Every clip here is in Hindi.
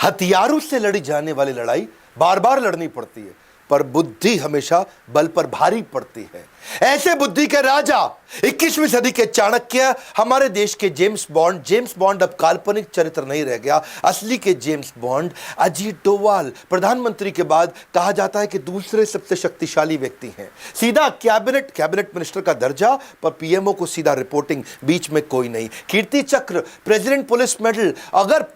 हथियारों से लड़ी जाने वाली लड़ाई बार बार लड़नी पड़ती है, पर बुद्धि हमेशा बल पर भारी पड़ती है। ऐसे बुद्धि के राजा 21वीं सदी के चाणक्य, हमारे देश के जेम्स बॉन्ड अब काल्पनिक चरित्र नहीं रह गया, असली के जेम्स बॉन्ड अजीत डोवाल प्रधानमंत्री के बाद कहा जाता है कि दूसरे सबसे शक्तिशाली व्यक्ति हैं। सीधा कैबिनेट मिनिस्टर का दर्जा, पर पीएमओ को सीधा रिपोर्टिंग, बीच में कोई नहीं। कीर्ति चक्र, प्रेसिडेंट पुलिस मेडल। अगर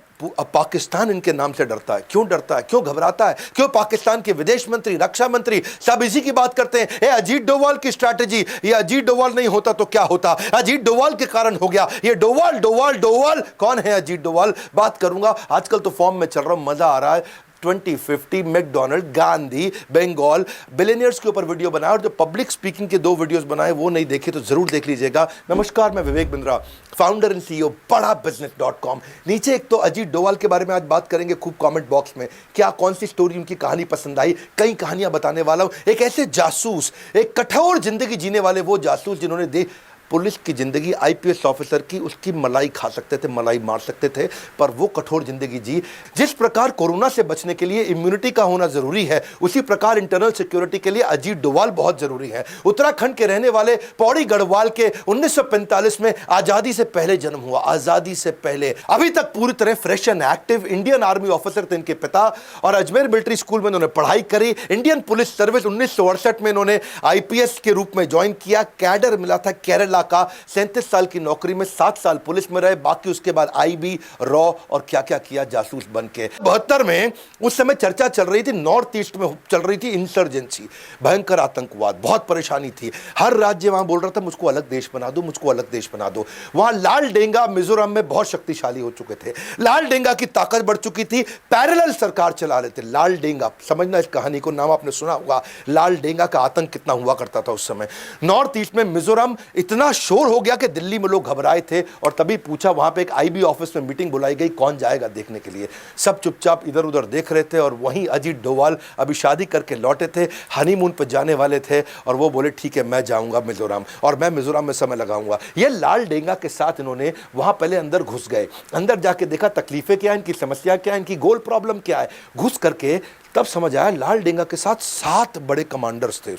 पाकिस्तान इनके नाम से डरता है, क्यों डरता है, क्यों घबराता है, क्यों पाकिस्तान के विदेश मंत्री, रक्षा मंत्री सब इसी की बात करते हैं। ये अजीत डोवाल की स्ट्रैटेजी, ये अजीत डोवाल नहीं होता तो क्या होता, अजीत डोवाल के कारण हो गया ये। डोवाल कौन है अजीत डोवाल? बात करूंगा। आजकल तो फॉर्म में चल रहा हूं, मजा आ रहा है। 2050 मैकडॉनल्ड, गांधी, बंगाल, बिलियनियर्स के ऊपर वीडियो बनाया, और जो पब्लिक स्पीकिंग के 2 वीडियोस बनाए वो नहीं देखे तो जरूर देख लीजिएगा। नमस्कार, मैं Vivek Bindra, founder and CEO बड़ाबिजनेस.com। नीचे एक तो अजीत डोवाल के बारे में आज बात करेंगे खूब कमेंट बॉक्स में, क्या कौन सी स्टोरी उनकी कहानी पसंद आई, कई कहानियां बताने वाला हूं। एक ऐसे जासूस, एक कठोर जिंदगी जीने वाले वो जासूस जिन्होंने पुलिस की जिंदगी, आईपीएस ऑफिसर की, उसकी मलाई खा सकते थे, मलाई मार सकते थे, पर वो कठोर जिंदगी जी। जिस प्रकार कोरोना से बचने के लिए इम्यूनिटी का होना जरूरी है, उसी प्रकार इंटरनल सिक्योरिटी के लिए अजीत डोवाल बहुत जरूरी है। उत्तराखंड के रहने वाले पौड़ी गढ़वाल के 1945 में आजादी से पहले जन्म हुआ, आजादी से पहले, अभी तक पूरी तरह fresh and active. Indian army officer थे इनके पिता, और अजमेर मिलिट्री स्कूल में इन्होंने पढ़ाई करी। इंडियन पुलिस सर्विस 1968 में इन्होंने आईपीएस के रूप में ज्वाइन किया। कैडर मिला था केरला का, 37 साल की नौकरी में 7 साल पुलिस में रहे, बाकी उसके बाद आईबी, रॉ और क्या क्या किया जासूस बन के। 72 में उस समय चर्चा चल रही थी, नॉर्थ ईस्ट में चल रही थी इंसर्जेंसी, भयंकर आतंकवाद, बहुत परेशानी थी। हर राज्य वहां बोल रहा था मुझको अलग देश बना दो, मुझको अलग देश बना दो। वहां लाल डेंगा मिजोरम में बहुत शक्तिशाली हो चुके थे, लाल डेंगा की ताकत बढ़ चुकी थी, पैरेलल सरकार चला रहे थे। लाल डेंगा, समझना इस कहानी को, नाम आपने सुना होगा, लाल डेंगा का आतंक कितना हुआ करता था उस समय। नॉर्थ ईस्ट में मिजोरम इतना शोर हो गया कि दिल्ली में लोग घबराए थे, और तभी पूछा, वहां पे एक आईबी ऑफिस में मीटिंग बुलाई गई, कौन जाएगा देखने के लिए। सब चुपचाप इधर उधर देख रहे थे, और वहीं अजीत डोवाल अभी शादी करके लौटे थे, हनीमून पर जाने वाले थे, और वो बोले ठीक है मैं जाऊंगा मिजोरम, और मैं मिजोरम में समय लगाऊंगा। ये लाल डेंगा के साथ इन्होंने वहां पहले अंदर घुस गए, अंदर जाके देखा तकलीफें क्या है, इनकी समस्या क्या है, इनकी गोल प्रॉब्लम क्या है। घुस करके तब समझ आया लाल डेंगा के साथ 7 बड़े कमांडर्स थे,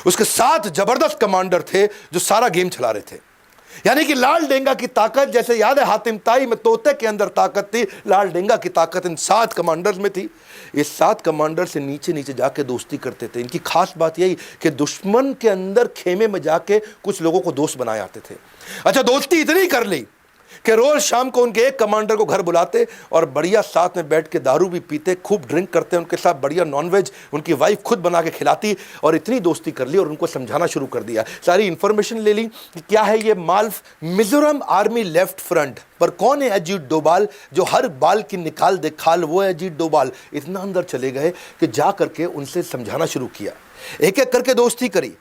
उसके 7 जबरदस्त कमांडर थे जो सारा गेम चला रहे थे। यानी कि लाल डेंगा की ताकत, जैसे याद है हातिम ताई में तोते के अंदर ताकत थी, लाल डेंगा की ताकत इन 7 कमांडर्स में थी। ये 7 कमांडर से नीचे नीचे जाके दोस्ती करते थे। इनकी खास बात यही कि दुश्मन के अंदर खेमे में जाके कुछ लोगों को दोस्त बनाए आते थे। अच्छा, दोस्ती इतनी कर ली कि रोज शाम को उनके एक कमांडर को घर बुलाते और बढ़िया साथ में बैठ के दारू भी पीते, खूब ड्रिंक करते, उनके साथ बढ़िया नॉनवेज उनकी वाइफ खुद बना के खिलाती, और इतनी दोस्ती कर ली और उनको समझाना शुरू कर दिया। सारी इंफॉर्मेशन ले ली कि क्या है ये माल्फ, मिजोरम आर्मी लेफ्ट फ्रंट। पर कौन है अजीत डोवाल, जो हर बाल की निकाल दे खाल, वो है अजीत डोवाल। इतना अंदर चले गए कि जा करके उनसे समझाना शुरू किया, एक एक करके दोस्ती करी।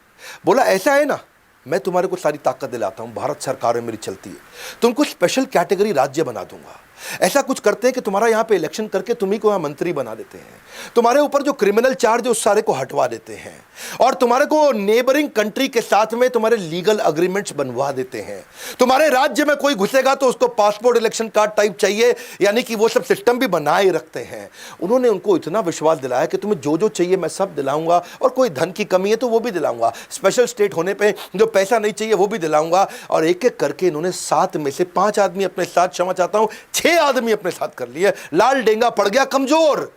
बोला ऐसा है ना, मैं तुम्हारे को सारी ताकत दिलाता हूं, भारत सरकार में मेरी चलती है, तुमको स्पेशल कैटेगरी राज्य बना दूंगा। ऐसा कुछ करते हैं कि तुम्हारा यहां पे इलेक्शन करके तुम्ही को यहां मंत्री बना देते हैं, तुम्हारे ऊपर जो क्रिमिनल चार्ज है उस सारे को हटवा देते हैं, और तुम्हारे को नेबरिंग कंट्री के साथ में तुम्हारे लीगल अग्रीमेंट्स बनवा देते हैं। तुम्हारे राज्य में कोई घुसेगा तो उसको पासपोर्ट इलेक्शन कार्ड टाइप चाहिए, यानी कि वो सब सिस्टम भी बनाए रखते हैं। उन्होंने उनको इतना विश्वास दिलाया कि तुम्हें जो जो चाहिए मैं सब दिलाऊंगा, और कोई धन की कमी है तो वो भी दिलाऊंगा, स्पेशल स्टेट होने पर जो पैसा नहीं चाहिए वो भी दिलाऊंगा। और एक एक करके इन्होंने 7 में से 5 आदमी अपने साथ, क्षमा चाहता हूं 6 आदमी अपने साथ कर लिए। लाल डेंगा पड़ गया कमजोर,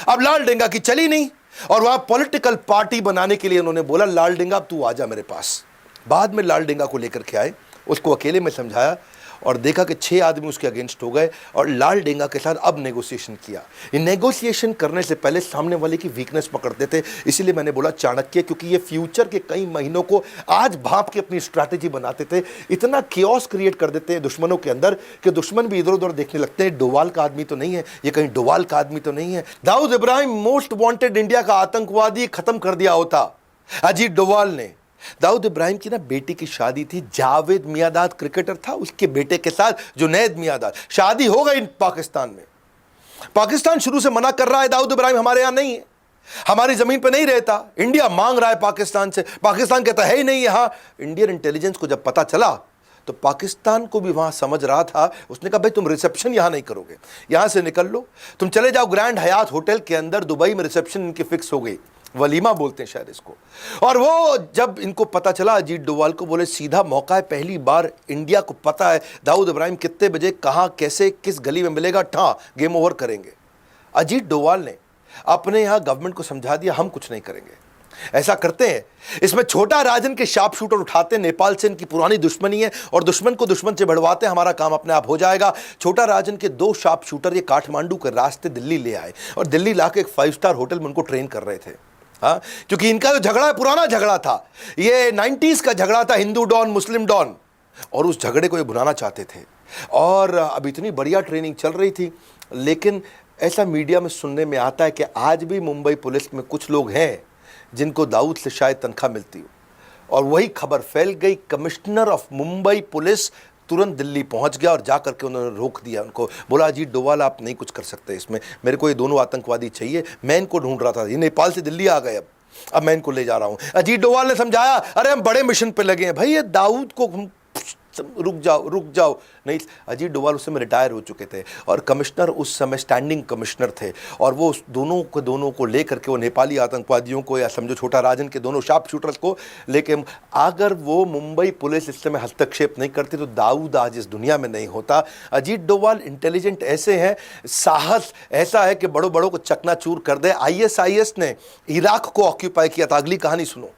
अब लाल डेंगा की चली नहीं, और वहां पॉलिटिकल पार्टी बनाने के लिए उन्होंने बोला लाल डेंगा अब तू आजा मेरे पास। बाद में लाल डेंगा को लेकर के आए, उसको अकेले में समझाया, और देखा कि 6 आदमी उसके अगेंस्ट हो गए, और लाल डेंगा के साथ अब नेगोशिएशन किया। ये नेगोशिएशन करने से पहले सामने वाले की वीकनेस पकड़ते थे, इसीलिए मैंने बोला चाणक्य, क्योंकि ये फ्यूचर के कई महीनों को आज भाप के अपनी स्ट्रैटेजी बनाते थे। इतना कियोस क्रिएट कर देते हैं दुश्मनों के अंदर कि दुश्मन भी इधर उधर देखने लगते हैं, डोवाल का आदमी तो नहीं है ये, कहीं डोवाल का आदमी तो नहीं है। Dawood Ibrahim most wanted India का आतंकवादी खत्म कर दिया होता अजीत डोवाल ने। दाऊद इब्राहिम की ना बेटी की शादी थी, जावेद मियांदाद क्रिकेटर था, उसके बेटे के साथ जुनैद मियांदाद, शादी हो गई पाकिस्तान में। पाकिस्तान शुरू से मना कर रहा है दाऊद इब्राहिम हमारे यहां नहीं है, हमारी जमीन पे नहीं रहता। इंडिया मांग रहा है पाकिस्तान से, पाकिस्तान कहता है ही नहीं यहां। इंडियन इंटेलिजेंस को जब पता चला तो पाकिस्तान को भी वहाँ समझ रहा था। उसने कहा भाई तुम रिसेप्शन यहाँ नहीं करोगे, यहाँ से निकल लो, तुम चले जाओ ग्रैंड हयात होटल के अंदर, दुबई में रिसेप्शन इनकी फिक्स हो गई, वलीमा बोलते हैं शायद इसको। और वो जब इनको पता चला, अजीत डोवाल को बोले सीधा मौका है, पहली बार इंडिया को पता है दाऊद इब्राहिम कितने बजे कहाँ कैसे किस गली में मिलेगा, ठा गेम ओवर करेंगे। अजीत डोवाल ने अपने यहाँ गवर्नमेंट को समझा दिया हम कुछ नहीं करेंगे, ऐसा करते हैं। इसमें छोटा राजन के शार्प शूटर उठाते, नेपाल से इनकी पुरानी दुश्मनी है और दुश्मन को दुश्मन से बढ़वाते, हमारा काम अपने आप हो जाएगा। छोटा राजन के 2 शार्प शूटर ये काठमांडू के रास्ते दिल्ली ले आए और दिल्ली लाके एक 5 स्टार होटल में उनको ट्रेन कर रहे थे। हाँ, क्योंकि इनका जो झगड़ा है पुराना झगड़ा था, ये 90s का झगड़ा था, हिंदू डॉन मुस्लिम डॉन, और उस झगड़े को ये भुनाना चाहते थे। और अब इतनी बढ़िया ट्रेनिंग चल रही थी, लेकिन ऐसा मीडिया में सुनने में आता है कि आज भी मुंबई पुलिस में कुछ लोग हैं जिनको दाऊद से शायद तनख्वाह मिलती हो। और वही खबर फैल गई, कमिश्नर ऑफ मुंबई पुलिस तुरंत दिल्ली पहुंच गया और जाकर के उन्होंने रोक दिया उनको, बोला अजीत डोवाल आप नहीं कुछ कर सकते इसमें, मेरे को ये दोनों आतंकवादी चाहिए, मैं इनको ढूंढ रहा था, ये नेपाल से दिल्ली आ गए, अब मैं इनको ले जा रहा हूं। अजीत डोवाल ने समझाया अरे हम बड़े मिशन पे लगे हैं भाई, ये दाऊद को रुक जाओ नहीं। अजीत डोवाल उस समय रिटायर हो चुके थे और कमिश्नर उस समय स्टैंडिंग कमिश्नर थे, और वो दोनों को लेकर के वो नेपाली आतंकवादियों को, या समझो छोटा राजन के दोनों शार्प शूटर्स को लेके, अगर वो मुंबई पुलिस इस समय हस्तक्षेप नहीं करती तो दाऊद आज इस दुनिया में नहीं होता। अजीत डोवाल इंटेलिजेंट ऐसे हैं, साहस ऐसा है कि बड़ों को चकनाचूर कर दे। ISIS ने इराक को ऑक्यूपाई किया था, अगली कहानी सुनो।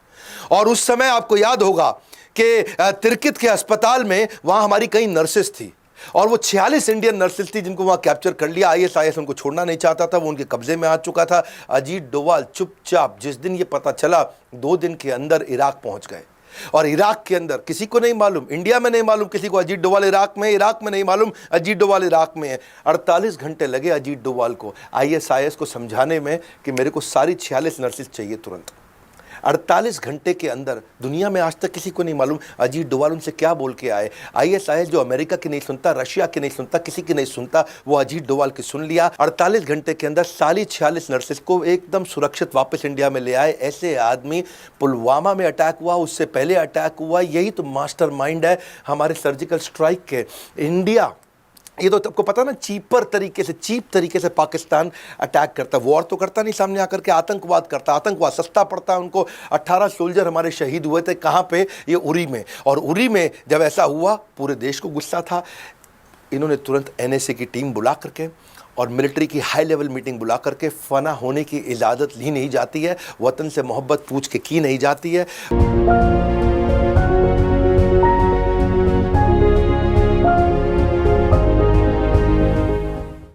और उस समय आपको याद होगा कि तिरकित के अस्पताल में वहां हमारी कई नर्सेस थी, और वो 46 इंडियन नर्सेस थी जिनको वहां कैप्चर कर लिया। ISIS उनको छोड़ना नहीं चाहता था, वो उनके कब्जे में आ चुका था। अजीत डोवाल चुपचाप, जिस दिन ये पता चला 2 दिन के अंदर इराक पहुंच गए, और इराक के अंदर किसी को नहीं मालूम, इंडिया में नहीं मालूम किसी को अजीत डोवाल इराक में, इराक में नहीं मालूम अजीत डोवाल इराक में है। 48 घंटे लगे अजीत डोवाल को ISIS को समझाने में कि मेरे को सारी 46 नर्सेस चाहिए तुरंत। 48 घंटे के अंदर, दुनिया में आज तक किसी को नहीं मालूम अजीत डोवाल उनसे क्या बोल के आए। ISIS जो अमेरिका की नहीं सुनता, रशिया की नहीं सुनता, किसी की नहीं सुनता, वो अजीत डोवाल की सुन लिया। 48 घंटे के अंदर सारी 46 नर्सेस को एकदम सुरक्षित वापस इंडिया में ले आए। ऐसे आदमी, पुलवामा में अटैक हुआ, उससे पहले अटैक हुआ, यही तो मास्टरमाइंड है हमारे सर्जिकल स्ट्राइक के। इंडिया, ये तो आपको पता ना, चीप तरीके से पाकिस्तान अटैक करता, वॉर तो करता नहीं सामने आकर के, आतंकवाद करता, आतंकवाद सस्ता पड़ता है उनको। 18 सोल्जर हमारे शहीद हुए थे, कहाँ पे, ये उरी में। और उरी में जब ऐसा हुआ पूरे देश को गुस्सा था, इन्होंने तुरंत NSA की टीम बुला करके और मिलिट्री की हाई लेवल मीटिंग बुला करके, फना होने की इजाज़त ली नहीं जाती है, वतन से मोहब्बत पूछ के की नहीं जाती है।